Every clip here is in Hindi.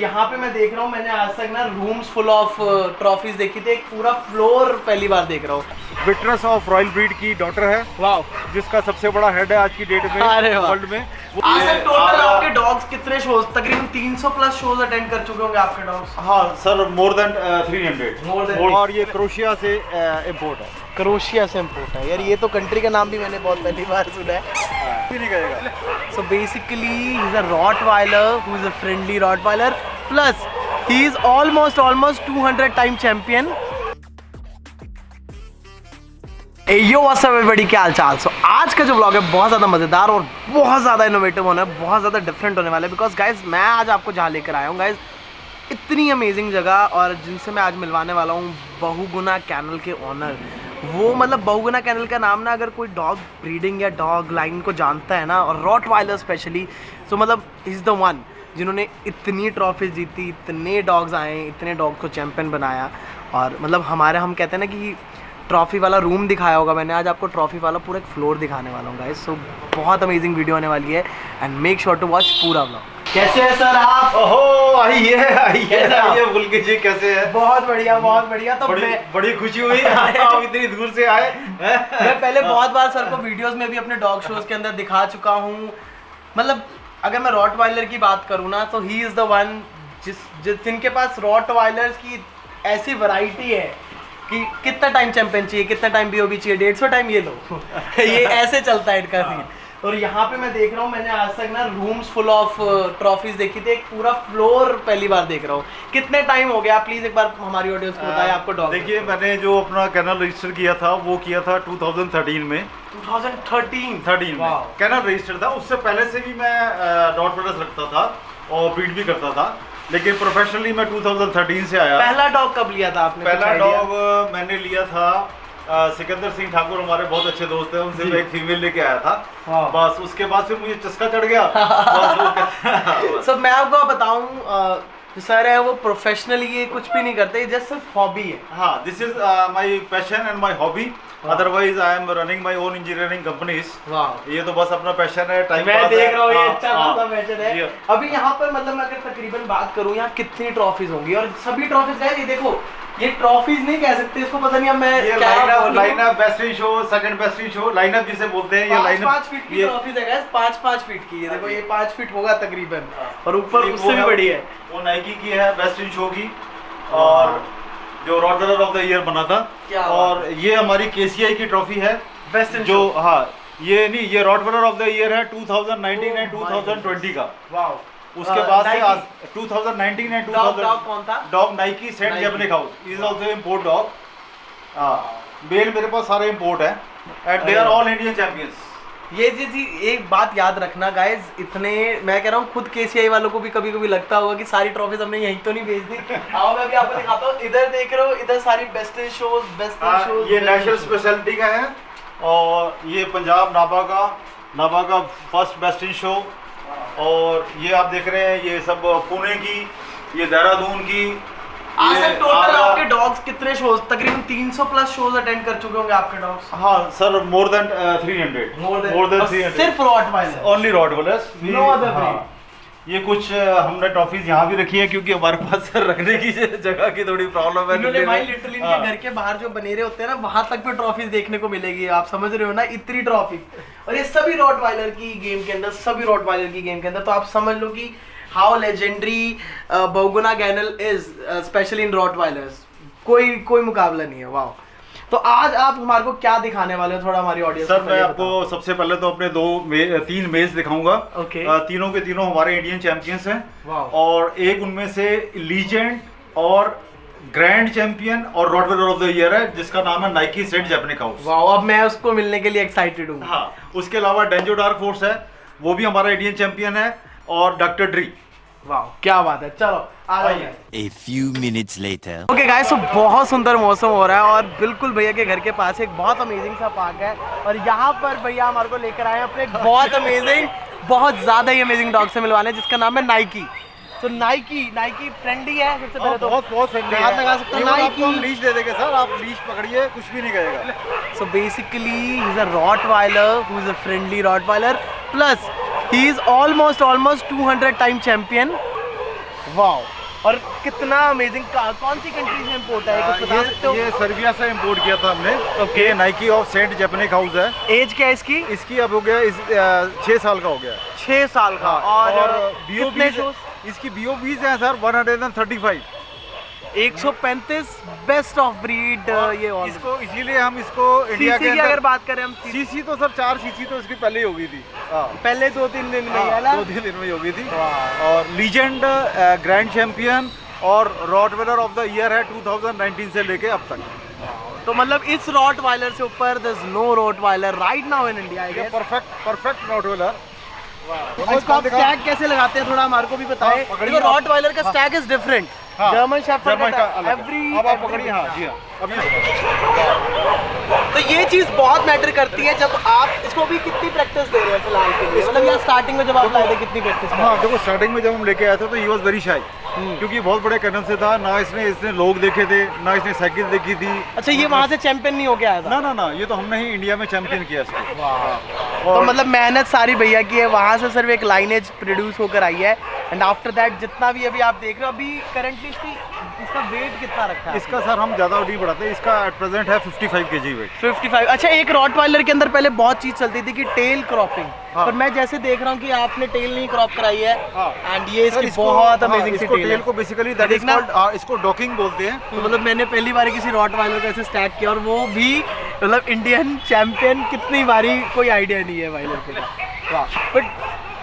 यहाँ पे मैं देख रहा हूँ, मैंने आज तक ना रूम्स फुल ऑफ ट्रॉफीज देखी थी, एक पूरा फ्लोर पहली बार देख रहा हूँ। विटनेस ऑफ रॉयल ब्रीड की डॉटर है, वाह, जिसका सबसे बड़ा हेड है आज की डेट में वर्ल्ड में। आज तक टोटल आपके डॉग्स कितने शोज, तकरीबन 300 प्लस शोज अटेंड कर चुके होंगे आपके डॉग्स? हाँ सर, मोर देन 300। और ये क्रोशिया से इम्पोर्ट है। क्रोशिया से इम्पोर्ट है यार, ये तो कंट्री का नाम भी मैंने बहुत पहली बार सुना है। नहीं कहेगा। So basically he is a Rottweiler who is a friendly Rottweiler, plus he is almost 200 time champion. Yo what's up everybody, क्या हाल चाल। सो आज का जो व्लॉग है बहुत ज़्यादा मज़ेदार और बहुत ज़्यादा इनोवेटिव होना है, बहुत ज़्यादा डिफरेंट होने वाला है। बिकॉज गाइज मैं आज आपको जहाँ लेकर आया हूँ गाइज, इतनी अमेजिंग जगह, और जिनसे मैं आज मिलवाने वाला हूँ बहुगुना कैनल के ऑनर। वो मतलब बहुगुना कैनल का नाम ना, अगर कोई डॉग ब्रीडिंग या डॉग लाइन को जानता है ना, और रॉटवाइलर स्पेशली, सो मतलब इज़ द वन जिन्होंने इतनी ट्रॉफी जीती, इतने डॉग्स आए, इतने डॉग को चैम्पियन बनाया। और मतलब हम कहते हैं ना कि ट्रॉफ़ी वाला रूम दिखाया होगा मैंने, आज आपको ट्रॉफ़ी वाला पूरा एक फ्लोर दिखाने वाला हूँ गाइस। सो बहुत अमेजिंग वीडियो होने वाली है and make sure to watch पूरा व्लॉग। कैसे है सर आप? ओहो, आइए बुल्की जी, कैसे है? बहुत बढ़िया, बहुत बढ़िया। तो बड़ी खुशी हुई आप इतनी दूर से आए। मैं पहले बहुत बार सर को वीडियोस में भी अपने डॉग शोज के अंदर दिखा चुका हूँ। मतलब अगर मैं रॉटवाइलर की बात करूँ ना, तो ही इज़ द वन जिनके पास रॉटवाइलर्स की ऐसी वैरायटी है कि कितना टाइम चैंपियन चाहिए, कितना टाइम बीओबी चाहिए, 150 टाइम ये लो। ये ऐसे चलता है इनका सीन। और यहाँ पे मैं देख रहा हूँ, मैंने आज तक ना रूम्स फुल ऑफ ट्रॉफीज देखी थी, एक पूरा फ्लोर पहली बार देख रहा हूँ। कितने टाइम हो गया, प्लीज एक बार हमारी ऑडियंस को बताएं आपको डॉग। देखिए, मैंने जो अपना कैनल रजिस्टर किया था वो किया था 2013 में। 2013 में कैनल रजिस्टर था। उससे पहले से भी मैं रॉटवाइलर्स रखता था और ब्रीड भी करता था, लेकिन प्रोफेशनली मैं 2013 से आया। पहला डॉग कब लिया था आपने? पहला डॉग मैंने लिया था सिकंदर सिंह ठाकुर, हमारे बहुत अच्छे दोस्त हैं, उनसे मैं एक फीमेल लेके आया था। बस उसके बाद फिर मुझे चस्का चढ़ गया। बस सब मैं आपको बताऊं, सर है वो प्रोफेशनली ये कुछ भी नहीं करते, जस्ट सिर्फ हॉबी है। हाँ, this is my passion and my hobby. Otherwise I am running my own engineering companies. ये तो बस अपना पैशन है, टाइम मैं देख रहा हूँ, ये अच्छा खासा पैशन है। अभी यहाँ पर मतलब मैं अगर तकरीबन बात करूँ, यहाँ कितनी ट्रॉफीज होंगी, और सभी ट्रॉफीज है, ये देखो, ये ट्रॉफीज नहीं कह सकते इसको, पता नहीं अब मैं lineup best in show, second best in show, lineup जिसे बोलते हैं। ये लाइनअप 5 फीट की ट्रॉफीज है गाइस, 5 फीट की। ये देखो, ये 5 फीट होगा तकरीबन, और ऊपर उससे भी बड़ी है। वो नाइकी की है, बेस्ट इन शो की, और जो रॉटवाइलर ऑफ द ईयर बना था। और ये हमारी केसीआई की ट्रॉफी है, बेस्ट इन जो, हाँ ये नहीं, ये रॉटवाइलर ऑफ द ईयर है 2019 एंड 2020 का। वाओ। उसके बाद से आज 2019 एंड 2000 डॉग कौन था? Dog Nike Saint Japanic house is also import dog. Male मेरे पास सारे इंपोर्ट है and they are all Indian champions. ये जी एक बात याद रखना गाइज, इतने मैं कह रहा हूँ, खुद केसीआई वालों को भी कभी कभी लगता होगा कि सारी ट्रॉफीज हमने यहीं तो नहीं भेज दी। आओ मैं भी आपको दिखाता हूँ, इधर देख रहे हो, इधर सारी बेस्ट इन शोज। ये नेशनल स्पेशलिटी का है, और ये पंजाब नाभा का फर्स्ट बेस्ट इन शो। और ये आप देख रहे हैं, ये सब पुणे की, ये देहरादून की। आज तक टोटल आपके डॉग्स कितने शोज, तकरीबन 300 प्लस शोज अटेंड कर चुके होंगे आपके डॉग्स? हाँ sir, more than 300। More than 300। सिर्फ rottweiler, only rottweilers, no other breed. ये कुछ हमने ट्रॉफीज यहाँ भी रखी है, क्योंकि हमारे पास सर रखने की जगह की थोड़ी प्रॉब्लम है। इन्होंने भाई लिटरली इनके घर के बाहर जो बनेरे होते हैं ना, वहां तक पे ट्रॉफीज देखने को मिलेगी। आप समझ रहे हो ना, इतनी ट्रॉफी, और ये सभी रॉटवाइलर की गेम के अंदर, सभी रॉटवाइलर की गेम के अंदर। तो आप समझ लो कि how legendary Bahuguna kennel is, especially in rottweilers. कोई मुकाबला नहीं है। वाह। तो आज आप हमारे को क्या दिखाने वाले हो, थोड़ा हमारी ऑडियंस सर? मैं आपको सबसे पहले तो अपने 3 मेज दिखाऊंगा। तीनों के तीनों हमारे इंडियन चैंपियंस हैं, और एक उनमें से लीजेंड और ग्रैंड चैंपियन और रॉटवाइलर ऑफ द ईयर है, जिसका नाम है Nike Saint Japanic house. Wow, अब मैं उसको मिलने के लिए एक्साइटेड हूँ। हाँ, उसके अलावा डेंजो डार्क फोर्स है, वो भी हमारा इंडियन चैंपियन है, और डॉक्टर ड्री। वाह, क्या बात है। चलो आ जाइए। A few minutes later. Okay guys, तो बहुत सुंदर मौसम हो रहा है, और बिल्कुल भैया के घर के पास एक बहुत अमेजिंग सा पार्क है, और यहाँ पर भैया हमारे को लेकर आए हैं अपने बहुत अमेजिंग, बहुत ज़्यादा ही अमेजिंग डॉग से मिलवाने, जिसका नाम है नाइकी। तो नाइकी फ्रेंडली है सबसे पहले तो, बहुत फ्रेंडली है। हाथ लगा सकते हैं। आपको हम लीश दे देंगे सर, आप लीश पकड़िए, कुछ भी नहीं कहेगा। So basically he is a Rottweiler who is a friendly Rottweiler, plus he is almost 200 time champion. Wow, और कितना अमेजिंग। कौन सी कंट्री से इंपोर्ट है कुछ बता सकते हो? ये सर्बिया से इंपोर्ट किया था हमने। Okay. Nike of Saint Japanic house है। एज क्या है इसकी? इसकी अब हो गया 6 साल का हो गया। 6 साल का। और कितने शूज? इसकी BOBs हैं सर 135। 135 best of breed. ये इसको इसीलिए हम इसको इंडिया के की अगर बात करें हम, सीसी तो सर 4 सीसी तो इसकी पहले ही हो गई थी। पहले 2-3 दिन में ही है ना? 2-3 दिन में ही हो गई थी। और लीजेंड ग्रैंड चैंपियन और रॉटवेलर ऑफ द ईयर है 2019 से लेके अब तक। तो मतलब इस रॉटवाइलर से ऊपर there is no rottweiler right now in India. ये परफेक्ट रॉटवेलर। इसको आप स्टैग कैसे लगाते हैं थोड़ा हमारे को भी बताएं। देखो रॉटवाइलर का Stag is different. German shepherd का एवरी। अब आप पकड़िए। हाँ जी हाँ। तो ये चीज बहुत मैटर करती है जब आप इसको भी कितनी प्रैक्टिस दे रहे हैं फिलहाल के लिए, मतलब यार स्टार्टिंग में जब आप लाए थे कितनी प्रैक्टिस? हाँ देखो, स्टार्टिंग में जब हम लेके आए थे तो ही वाज वेरी शाई, क्योंकि बहुत बड़े कदम से था ना। इसने लोग देखे थे ना, इसने साइकिल देखी थी। अच्छा, ये वहाँ से चैंपियन नहीं होके आया था? ना, ये तो हमने ही इंडिया में चैंपियन किया इसको। तो मतलब मेहनत सारी भैया की है, वहाँ से सिर्फ एक लाइनेज प्रोड्यूस होकर आई है। एंड आफ्टर दैट जितना भी अभी आप देख रहे हो, अभी करंटली इसका वेट कितना रखा है? इसका सर हम ज़्यादा नहीं बढ़ाते, इसका एट प्रेजेंट है 55 kg वेट। 55। अच्छा, एक रॉटवाइलर के अंदर पहले बहुत चीज़ चलती थी कि टेल क्रॉपिंग। पर मैं जैसे देख रहा हूँ कि आपने टेल नहीं क्रॉप कराई है। एंड ये इसकी बहुत अमेजिंग सी टेल है। को बेसिकली दैट इज कॉल्ड, इसको डॉकिंग बोलते हैं। तो मतलब मैंने पहली बार किसी रॉटवाइलर को ऐसे स्टैग किया, और वो भी मतलब इंडियन चैंपियन कितनी बारी, कोई आइडिया नहीं है वाइलर के। वाह। बट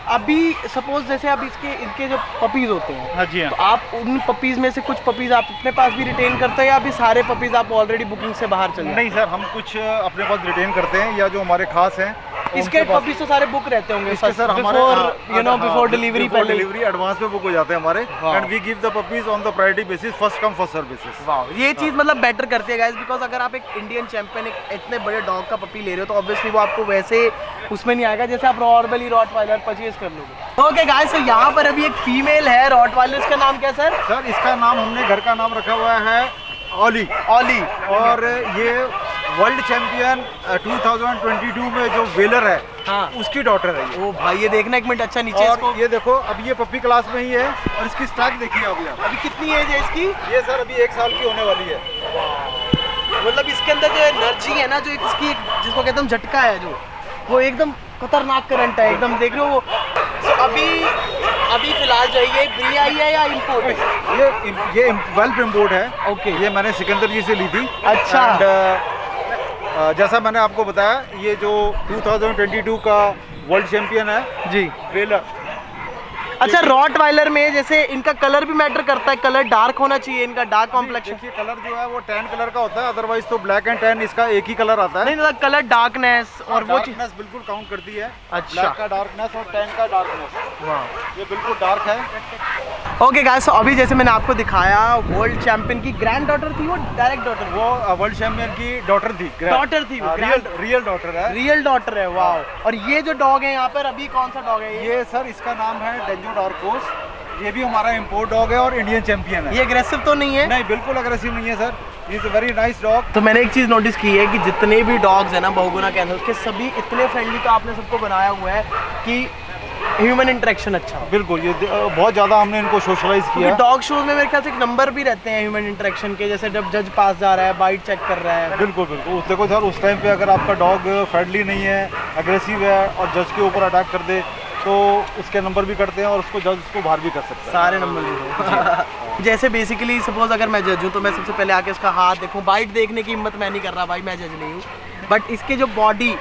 अभी सपोज जैसे अब इनके जो पपीज होते हैं, हाँ जी हाँ, तो आप उन पपीज में से कुछ पपीज आप अपने पास भी रिटेन करते हैं या अभी सारे पपीज आप ऑलरेडी बुकिंग से बाहर चले? नहीं सर, हम कुछ अपने पास रिटेन करते हैं या जो हमारे खास हैं। इसके पपीज तो सारे बुक रहते होंगे इसके सर हमारे बिफोर डिलीवरी, पहले डिलीवरी एडवांस में बुक हो जाते हैं हमारे। And we give the puppies on the priority basis, first come first serve basis. वाह, ये चीज मतलब बेटर करती है गाइस, बिकॉज अगर आप एक इंडियन चैंपियन एक इतने बड़े डॉग का पपी ले रहे हो तो ऑब्वियसली वो आपको वैसे उसमें नहीं आएगा जैसे आप नॉर्मली रॉटवाइलर परचेज कर लोगे। ओके गाइस, तो यहाँ पर अभी एक फीमेल है रॉटवाइलर, इसका नाम क्या सर? सर इसका नाम हमने घर का नाम रखा हुआ है ऑली। और ये वर्ल्ड चैंपियन 2022 में जो वेलर है, हाँ, उसकी डॉटर है ये। ओ भाई, ये देखना एक मिनट अच्छा नीचे इसको। ये देखो, अभी ये पप्पी क्लास में ही है और इसकी स्टैक देखिए अभी कितनी एज है इसकी? ये सर अभी 1 साल की होने वाली है। मतलब इसके अंदर जो एनर्जी है ना, जो इसकी जिसको कहते हैं झटका है, जो वो एकदम खतरनाक करंट है एकदम, देख रहे हो वो। तो अभी फिलहाल जो ये ब्री आई है या इम्पोर्ट है? ये वेल्फ इम्पोर्ट है। ओके। ये मैंने सिकंदर जी से ली थी। अच्छा। जैसा मैंने आपको बताया, ये जो 2022 का वर्ल्ड चैंपियन है जी, वेलर। अच्छा, रॉटवाइलर में जैसे इनका कलर भी मैटर करता है, कलर डार्क होना चाहिए इनका, डार्क कॉम्प्लेक्शन। देखिए कलर जो है वो टैन कलर का होता है, अदरवाइज तो ब्लैक एंड टैन इसका एक ही कलर आता है। नहीं मतलब कलर डार्कनेस और वो चीज बिल्कुल काउंट करती है। अच्छा। ब्लैक का डार्कनेस और टैन का डार्कनेस। वाह, ये बिल्कुल डार्क है। ओके गाइस, तो अभी जैसे मैंने आपको दिखाया वर्ल्ड चैंपियन की ग्रैंड डॉटर थी, वो डायरेक्ट डॉटर, वो वर्ल्ड चैंपियन की डॉटर थी। वो रियल डॉटर है। रियल डॉटर है। वाह। और ये जो डॉग है यहाँ पर, अभी कौन सा डॉग है ये? सर इसका नाम है डेंजो डॉर्कोस। ये भी हमारा इंपोर्ट डॉग है और इंडियन चैंपियन है। ये एग्रेसिव तो नहीं है? नहीं, बिल्कुल एग्रेसिव नहीं है sir. Is a very nice dog. तो मैंने एक चीज़ नोटिस की है कि जितने भी डॉग्स हैं ना बहुगुना कैनल के, सभी इतने फ्रेंडली, तो आपने सबको बनाया हुआ है कि ह्यूमन इंटरेक्शन अच्छा हो। बिल्कुल, ये बहुत ज़्यादा हमने इनको सोशलाइज किया। डॉग शोज में मेरे ख्याल से एक नंबर भी रहते हैं ह्यूमन इंटरेक्शन के, जैसे जब जज पास जा रहा है, बाइट चेक कर रहा है। बिल्कुल बिल्कुल। देखो सर, उस टाइम पे अगर आपका डॉग फ्रेंडली नहीं है, अग्रेसिव है और जज के ऊपर अटैक कर दे तो उसके नंबर भी करते हैं और उसको जज उसको बाहर भी कर सकते हैं। सारे नंबर भी जैसे बेसिकली सपोज अगर मैं जज हूँ तो मैं सबसे पहले आके इसका हाथ देखूँ, बाइट देखने की हिम्मत मैं नहीं कर रहा भाई, मैं जज नहीं हूँ। बट इसके जो बॉडी,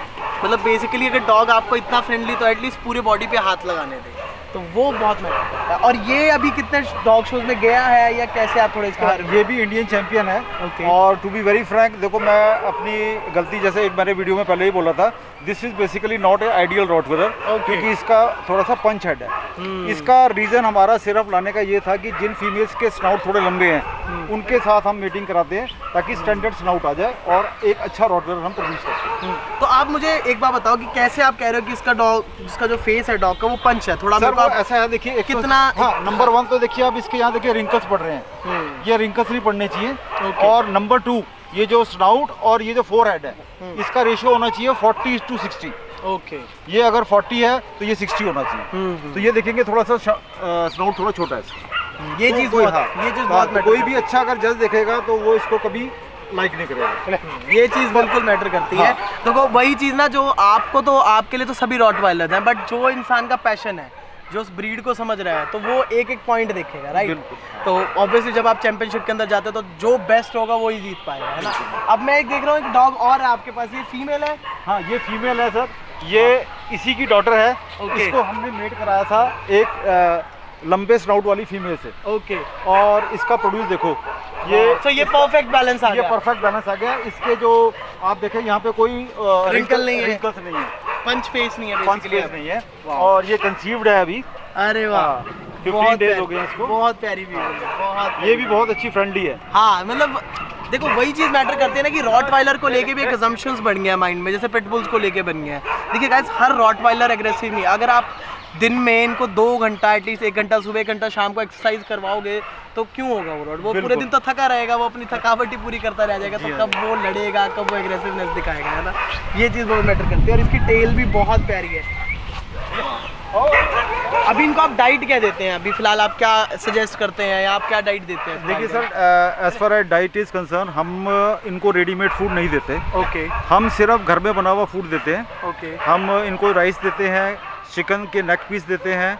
मतलब बेसिकली अगर डॉग आपको इतना फ्रेंडली तो एटलीस्ट पूरे बॉडी पे हाथ लगाने दे, तो वो बहुत मैटर करता है। और ये अभी कितने डॉग शोज में गया है या कैसे, आप थोड़े इसके बारे में? ये भी इंडियन चैंपियन है। Okay. और टू बी वेरी फ्रैंक, देखो मैं अपनी गलती, जैसे एक मैंने वीडियो में पहले ही बोला था, this is basically not a ideal Rottweiler, क्योंकि इसका थोड़ा सा पंच हेड है। इसका रीज़न हमारा सिर्फ लाने का ये था कि जिन फीमेल्स के स्नाउट थोड़े लंबे हैं उनके साथ हम मीटिंग कराते हैं ताकि स्टैंडर्ड स्नाउट आ जाए और एक अच्छा रॉटवेलर हम प्रोड्यूस कर सकें। तो आप मुझे एक बात बताओ कि कैसे आप कह रहे हो कि इसका डॉग, इसका जो फेस है डॉग का, वो पंच है थोड़ा? सर वो ऐसा है, देखिए कितना, हाँ, नंबर 1 तो देखिए आप इसके यहाँ देखिए रिंकल्स पड़ रहे हैं, ये रिंकल्स नहीं पड़ने चाहिए। और नंबर 2, ये जो स्नाउट और ये जो फोरहेड है, इसका रेशियो होना चाहिए 40:60। ओके। ये अगर 40 है तो ये 60 होना चाहिए। तो ये देखेंगे थोड़ा सा स्नाउट थोड़ा छोटा है। ये चीज बहुत तो कोई भी अच्छा अगर जज देखेगा तो वो इसको कभी लाइक नहीं करेगा। ये चीज़ बिल्कुल मैटर करती है। तो वही चीज़ ना, जो आपको तो आपके लिए तो सभी रॉटवाइलर हैं, बट जो इंसान का पैशन है, जो उस ब्रीड को समझ रहा है, तो वो एक एक पॉइंट देखेगा, राइट? तो ऑब्वियसली जब आप चैंपियनशिप के अंदर जाते हो तो जो बेस्ट होगा वो ही जीत पाएगा, है ना? अब मैं एक देख रहा हूँ एक डॉग और है आपके पास, ये फीमेल है? हाँ, ये फीमेल है सर, ये इसी की डॉटर है। इसको हमने मेट कराया था एक लंबे स्नाउट वाली फीमेल से। ओके। और इसका प्रोड्यूस देखो, ये परफेक्ट बैलेंस आ गया। ये परफेक्ट बैलेंस आ गया। इसके जो आप देखें यहाँ पे कोई रिंकल नहीं है, रिंकल्स नहीं है, पंच फेस नहीं है, पंच फेस नहीं है। और ये कंसीव्ड है अभी। अरे वाह, 15 डेज हो गए इसको। बहुत प्यारी भी है, बहुत। ये भी बहुत अच्छी फ्रेंडली है। हाँ, मतलब देखो वही चीज़ मैटर करती है ना कि रॉटवाइलर को लेके भी एक अजम्पशंस बन गया माइंड में, जैसे पिटबुल्स को लेके बन गया है। देखिए गाइस, हर रॉटवाइलर एग्रेसिव नहीं है। अगर आप दिन में इनको 2 घंटा, एटलीस्ट 1 घंटा सुबह, 1 घंटा शाम को एक्सरसाइज करवाओगे तो क्यों होगा वो रॉट? वो पूरे दिन तो थका रहेगा, वो अपनी थकावट ही पूरी करता रह जाएगा, तो कब वो लड़ेगा, कब वो एग्रेसिवनेस दिखाएगा, है ना? ये चीज़ बहुत मैटर करती है। और इसकी टेल भी बहुत प्यारी है। अभी इनको आप डाइट क्या देते हैं? अभी फिलहाल आप क्या सजेस्ट करते हैं या आप क्या डाइट देते हैं? देखिए sir, as far as diet is concern, हम इनको रेडीमेड फूड नहीं देते। ओके। हम सिर्फ घर में बना हुआ फूड देते हैं। ओके। हम इनको राइस देते हैं, चिकन के नेक पीस देते हैं,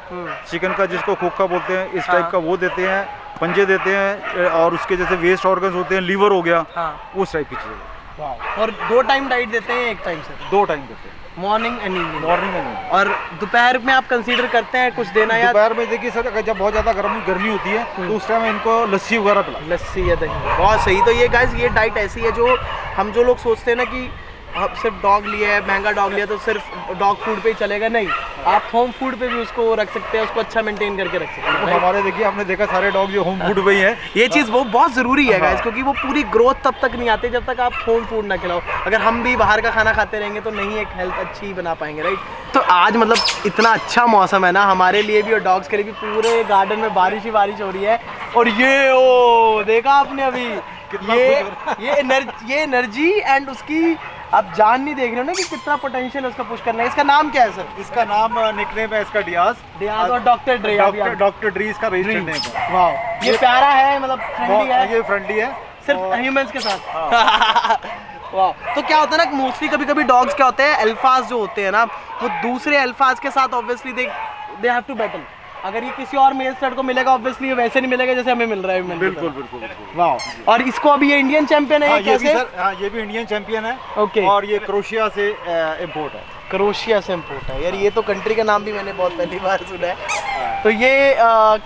चिकन का जिसको खोखा बोलते हैं, इस टाइप का वो देते हैं, पंजे देते हैं, और उसके जैसे वेस्ट ऑर्गन्स होते हैं, लीवर हो गया, उस टाइप की चीज़ें। और 2 टाइम डाइट देते हैं, 1 टाइम से? 2 टाइम देते हैं, morning and evening. Morning and evening. और दोपहर में आप कंसीडर करते हैं कुछ देना? या दोपहर में देखिए सर, अगर जब बहुत ज़्यादा गर्मी होती है तो उस टाइम इनको लस्सी वगैरह पिला। लस्सी या दही, बहुत सही। तो ये गाइस, ये डाइट ऐसी है जो हम जो लोग सोचते हैं ना कि आप सिर्फ डॉग लिया है, महंगा डॉग लिया तो सिर्फ डॉग फूड पे ही चलेगा, नहीं, आप होम फूड पे भी उसको रख सकते हैं, उसको अच्छा मेंटेन करके रख सकते हैं। हमारे देखिए, आपने देखा सारे डॉग जो होम फूड पे ही है। ये चीज़ वो बहुत ज़रूरी है गाइस, क्योंकि वो पूरी ग्रोथ तब तक नहीं आती जब तक आप होम फूड ना खिलाओ। अगर हम भी बाहर का खाना खाते रहेंगे तो नहीं एक हेल्थ अच्छी बना पाएंगे, राइट? तो आज मतलब इतना अच्छा मौसम है ना हमारे लिए भी और डॉग्स के लिए भी, पूरे गार्डन में बारिश ही बारिश हो रही है। और ये ओ देखा आपने अभी, ये एनर्जी एंड उसकी आप जान नहीं देख रहे हो ना कि कितना पोटेंशियल है उसका पुश करना है। इसका नाम क्या है सर? इसका नाम निकनेम है इसका डियाज और डॉक्टर ड्रे। डॉक्टर ड्री इसका रजिस्टर्ड नेम है। वाह, ये प्यारा है, मतलब फ्रेंडली है। ये फ्रेंडली है सिर्फ ह्यूमंस के साथ। वाह। तो क्या होता है ना, मोस्टली कभी कभी डॉग्स क्या होते हैं, अल्फाज जो होते हैं ना, वो दूसरे अल्फाज के साथ obviously they have to battle. अगर ये किसी और मेल स्टड को मिलेगा ऑब्वियसली ये वैसे नहीं मिलेगा जैसे हमें मिल रहा है। बिल्कुल बिल्कुल। वाह। और इसको अभी ये इंडियन चैंपियन है? ये भी सर, हाँ, ये भी इंडियन चैंपियन है। ओके। और ये क्रोशिया से इम्पोर्ट है। क्रोशिया से इम्पोर्ट है यार, ये तो कंट्री का नाम भी मैंने बहुत पहली बार सुना है। तो ये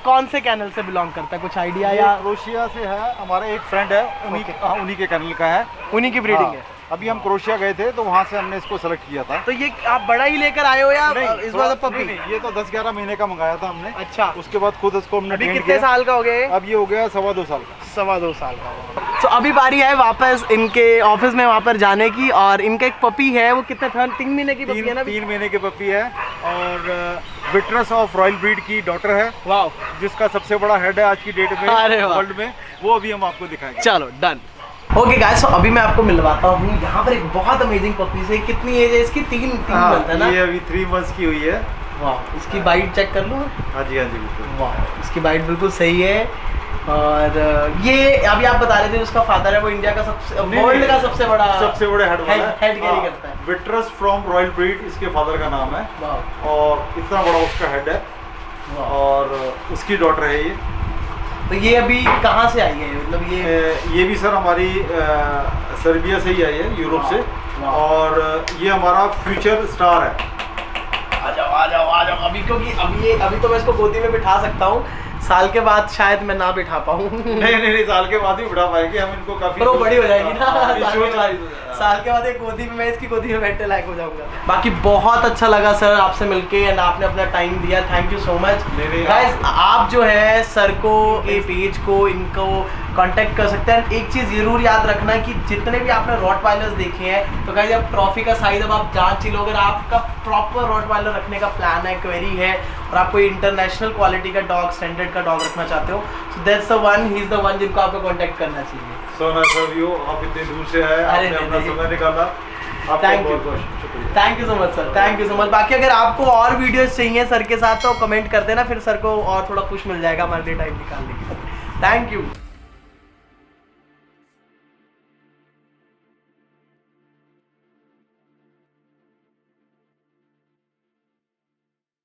कौन से कैनल से बिलोंग करता है, कुछ आइडिया? या क्रोशिया से है, हमारा एक फ्रेंड है, उन्हीं के कैनल का है, उन्हीं की ब्रीडिंग है। अभी हम क्रोशिया गए थे तो वहाँ से हमने इसको सेलेक्ट किया था। तो ये आप बड़ा ही लेकर आए हो या इस बार पपी? नहीं, ये तो 10-11 महीने का मंगाया था हमने। अच्छा। उसके बाद खुद उसको हमने अभी कितने साल का हो गया? अब ये हो गया 2.25 साल का। 2.25 साल का। तो अभी बारी है वापस इनके ऑफिस में वहाँ पर जाने की, और इनका एक पपी है, वो कितने 3 महीने की पपी है ना? 3 महीने की पपी है, और विट्रस ऑफ रॉयल ब्रीड की डॉटर है। वाह। जिसका सबसे बड़ा हेड है आज की डेट में वर्ल्ड में, वो अभी हम आपको दिखाएंगे। चलो डन। ओके गाइस, तो अभी मैं आपको मिलवाता हूँ यहाँ पर एक बहुत अमेजिंग पपी से। कितनी एज है इसकी? 3 मंथ है ना? ये अभी 3 मंथ्स की हुई है। वाह। इसकी बाइट चेक कर लो। हाँ जी, हाँ जी, बिल्कुल। वाह, इसकी बाइट बिल्कुल सही है। और ये अभी आप बता रहे थे उसका फादर है वो इंडिया का वर्ल्ड का सबसे बड़ा हेड कैरी करता है। विट्रस फ्रॉम रॉयल ब्रीड इसके फादर का नाम है। और इतना बड़ा उसका हेड है, और उसकी डॉटर है ये। तो ये अभी कहाँ से आई है? मतलब ये भी सर हमारी सर्बिया से ही आई है, यूरोप से। और ये हमारा फ्यूचर स्टार है। आ जाओ अभी, क्योंकि अभी तो मैं इसको गोदी में बिठा सकता हूँ, साल के बाद शायद मैं ना बिठा पाऊँ। नहीं, साल के बाद ही बिठा पाएंगे हम इनको, काफी वो बड़ी हो जाएगी ना। साल के बाद एक गोदी में, मैं इसकी गोदी में बैठने लायक हो जाऊंगा। बाकी बहुत अच्छा लगा सर आपसे मिलके, एंड आपने अपना टाइम दिया, thank you so much guys. आप जो है सर को, ये पेज को, इनको कांटेक्ट कर सकते हैं। एक चीज़ ज़रूर याद रखना कि जितने भी आपने रॉटवाइलर्स देखे हैं, तो गाइस अब ट्रॉफी का साइज अब आप जांच लो। अगर आपका प्रॉपर रॉटवाइलर रखने का प्लान है, क्वेरी है, और आप कोई इंटरनेशनल क्वालिटी का डॉग, स्टैंडर्ड का डॉग रखना चाहते हो, so that's the one, he is the one जिनको आपको कांटेक्ट करना चाहिए। सो नाइस ऑफ यू, आप इतनी दूर से आए, आपने अपना समय निकाला। Thank you so much sir, thank you so much. बाकी अगर आपको और वीडियोस चाहिए सर के साथ तो कमेंट कर देना, फिर सर को और थोड़ा पुश मिल जाएगा हमारे लिए टाइम निकालने के लिए। Thank you.